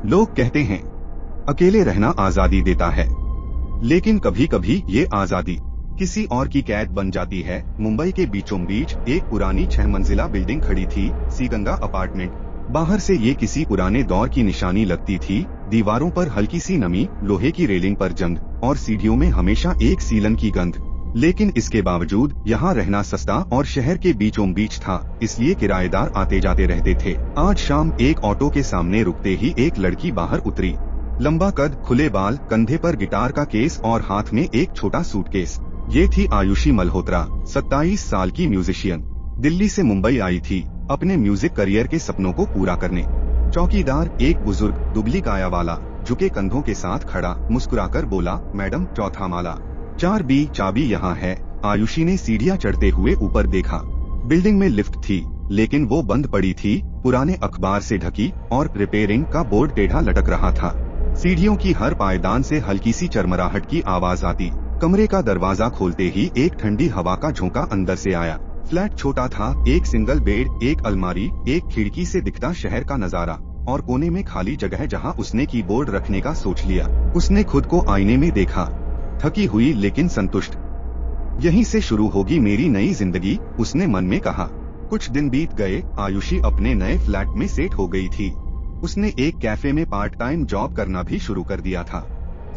लोग कहते हैं अकेले रहना आजादी देता है, लेकिन कभी कभी ये आजादी किसी और की कैद बन जाती है। मुंबई के बीचों बीच एक पुरानी 6 मंजिला बिल्डिंग खड़ी थी, सीगंगा अपार्टमेंट। बाहर से ये किसी पुराने दौर की निशानी लगती थी। दीवारों पर हल्की सी नमी, लोहे की रेलिंग पर जंग और सीढ़ियों में हमेशा एक सीलन की गंध। लेकिन इसके बावजूद यहाँ रहना सस्ता और शहर के बीचों बीच था, इसलिए किराएदार आते जाते रहते थे। आज शाम एक ऑटो के सामने रुकते ही एक लड़की बाहर उतरी। लंबा कद, खुले बाल, कंधे पर गिटार का केस और हाथ में एक छोटा सूटकेस। ये थी आयुषी मल्होत्रा, 27 साल की म्यूजिशियन। दिल्ली से मुंबई आई थी अपने म्यूजिक करियर के सपनों को पूरा करने। चौकीदार, एक बुजुर्ग दुबली काया वाला, झुके कंधों के साथ खड़ा, मुस्कुराकर बोला, मैडम, चौथा माला 4B, चाबी यहाँ है। आयुषी ने सीढ़ियाँ चढ़ते हुए ऊपर देखा। बिल्डिंग में लिफ्ट थी, लेकिन वो बंद पड़ी थी, पुराने अखबार से ढकी, और रिपेयरिंग का बोर्ड टेढ़ा लटक रहा था। सीढ़ियों की हर पायदान से हल्की सी चरमराहट की आवाज आती। कमरे का दरवाजा खोलते ही एक ठंडी हवा का झोंका अंदर से आया। फ्लैट छोटा था, एक सिंगल बेड, एक अलमारी, एक खिड़की से दिखता शहर का नजारा, और कोने में खाली जगह जहां उसने कीबोर्ड रखने का सोच लिया। उसने खुद को आईने में देखा, थकी हुई लेकिन संतुष्ट। यहीं से शुरू होगी मेरी नई जिंदगी, उसने मन में कहा। कुछ दिन बीत गए। आयुषी अपने नए फ्लैट में सेट हो गई थी। उसने एक कैफे में पार्ट टाइम जॉब करना भी शुरू कर दिया था।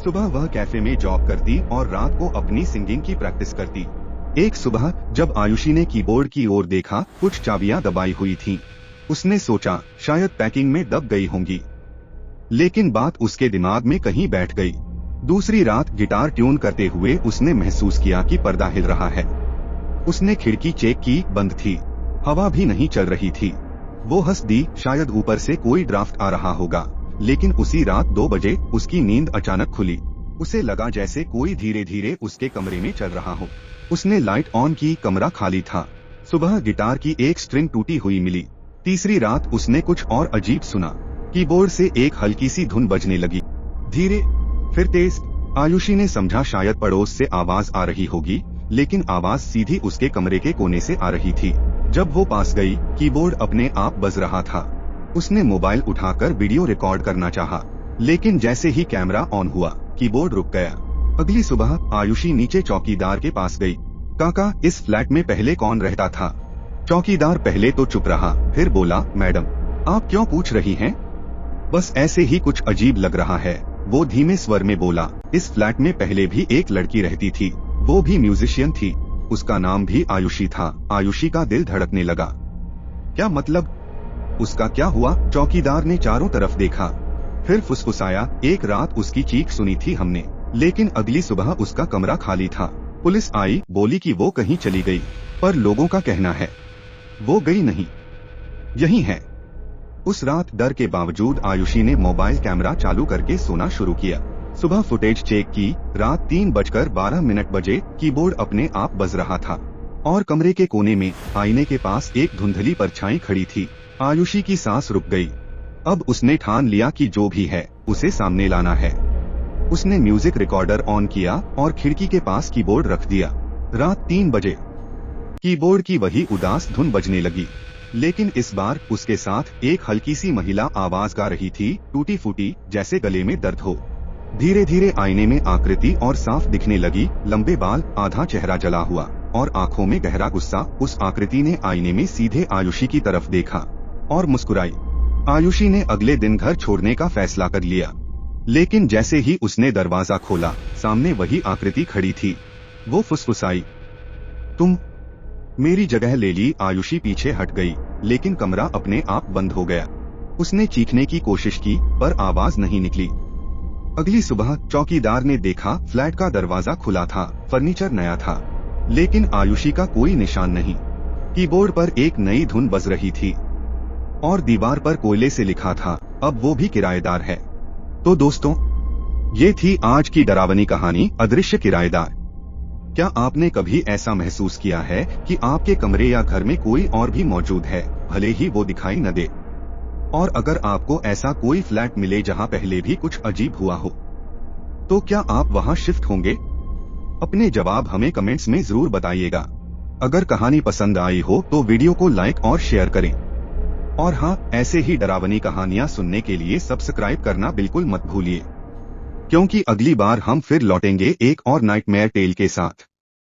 सुबह वह कैफे में जॉब करती और रात को अपनी सिंगिंग की प्रैक्टिस करती। एक सुबह जब आयुषी ने कीबोर्ड की ओर देखा, कुछ चाबियां दबाई हुई थीं। उसने सोचा शायद पैकिंग में दब गई होंगी, लेकिन बात उसके दिमाग में कहीं बैठ गई। दूसरी रात गिटार ट्यून करते हुए उसने महसूस किया कि पर्दा हिल रहा है। उसने खिड़की चेक की, बंद थी, हवा भी नहीं चल रही थी। वो हंस दी, शायद ऊपर से कोई ड्राफ्ट आ रहा होगा। लेकिन उसी रात 2 बजे उसकी नींद अचानक खुली। उसे लगा जैसे कोई धीरे धीरे उसके कमरे में चल रहा हो। उसने लाइट ऑन की, कमरा खाली था। सुबह गिटार की एक स्ट्रिंग टूटी हुई मिली। तीसरी रात उसने कुछ और अजीब सुना। कीबोर्ड से एक हल्की सी धुन बजने लगी, धीरे फिर तेज। आयुषी ने समझा शायद पड़ोस से आवाज आ रही होगी, लेकिन आवाज सीधी उसके कमरे के कोने से आ रही थी। जब वो पास गई, कीबोर्ड अपने आप बज रहा था। उसने मोबाइल उठाकर वीडियो रिकॉर्ड करना चाहा, लेकिन जैसे ही कैमरा ऑन हुआ, कीबोर्ड रुक गया। अगली सुबह आयुषी नीचे चौकीदार के पास गई। काका, इस फ्लैट में पहले कौन रहता था? चौकीदार पहले तो चुप रहा, फिर बोला, मैडम, आप क्यों पूछ रही हैं? बस ऐसे ही कुछ अजीब लग रहा है। वो धीमे स्वर में बोला, इस फ्लैट में पहले भी एक लड़की रहती थी, वो भी म्यूजिशियन थी, उसका नाम भी आयुषी था। आयुषी का दिल धड़कने लगा। क्या मतलब? उसका क्या हुआ? चौकीदार ने चारों तरफ देखा, फिर फुसफुसाया, एक रात उसकी चीख सुनी थी हमने, लेकिन अगली सुबह उसका कमरा खाली था। पुलिस आई, बोली कि वो कहीं चली गई, पर लोगों का कहना है वो गई नहीं, यही है। उस रात डर के बावजूद आयुषी ने मोबाइल कैमरा चालू करके सोना शुरू किया। सुबह फुटेज चेक की, रात 3:12 बजे कीबोर्ड अपने आप बज रहा था, और कमरे के कोने में आईने के पास एक धुंधली परछाई खड़ी थी। आयुषी की सांस रुक गई। अब उसने ठान लिया कि जो भी है उसे सामने लाना है। उसने म्यूजिक रिकॉर्डर ऑन किया और खिड़की के पास कीबोर्ड रख दिया। रात 3 बजे कीबोर्ड की वही उदास धुन बजने लगी, लेकिन इस बार उसके साथ एक हल्की सी महिला आवाज गा रही थी, टूटी फूटी, जैसे गले में दर्द हो। धीरे धीरे आईने में आकृति और साफ दिखने लगी, लंबे बाल, आधा चेहरा जला हुआ, और आंखों में गहरा गुस्सा। उस आकृति ने आईने में सीधे आयुषी की तरफ देखा और मुस्कुराई। आयुषी ने अगले दिन घर छोड़ने का फैसला कर लिया, लेकिन जैसे ही उसने दरवाजा खोला, सामने वही आकृति खड़ी थी। वो फुसफुसाई, तुम मेरी जगह ले ली। आयुषी पीछे हट गई, लेकिन कमरा अपने आप बंद हो गया। उसने चीखने की कोशिश की, पर आवाज नहीं निकली। अगली सुबह चौकीदार ने देखा, फ्लैट का दरवाजा खुला था, फर्नीचर नया था, लेकिन आयुषी का कोई निशान नहीं। कीबोर्ड पर एक नई धुन बज रही थी, और दीवार पर कोयले से लिखा था, अब वो भी किराएदार है। तो दोस्तों, ये थी आज की डरावनी कहानी, अदृश्य किराएदार। क्या आपने कभी ऐसा महसूस किया है कि आपके कमरे या घर में कोई और भी मौजूद है, भले ही वो दिखाई न दे? और अगर आपको ऐसा कोई फ्लैट मिले जहां पहले भी कुछ अजीब हुआ हो, तो क्या आप वहां शिफ्ट होंगे? अपने जवाब हमें कमेंट्स में जरूर बताइएगा। अगर कहानी पसंद आई हो तो वीडियो को लाइक और शेयर करें। और हाँ, ऐसे ही डरावनी कहानियाँ सुनने के लिए सब्सक्राइब करना बिल्कुल मत भूलिए, क्योंकि अगली बार हम फिर लौटेंगे एक और नाइटमेयर टेल के साथ।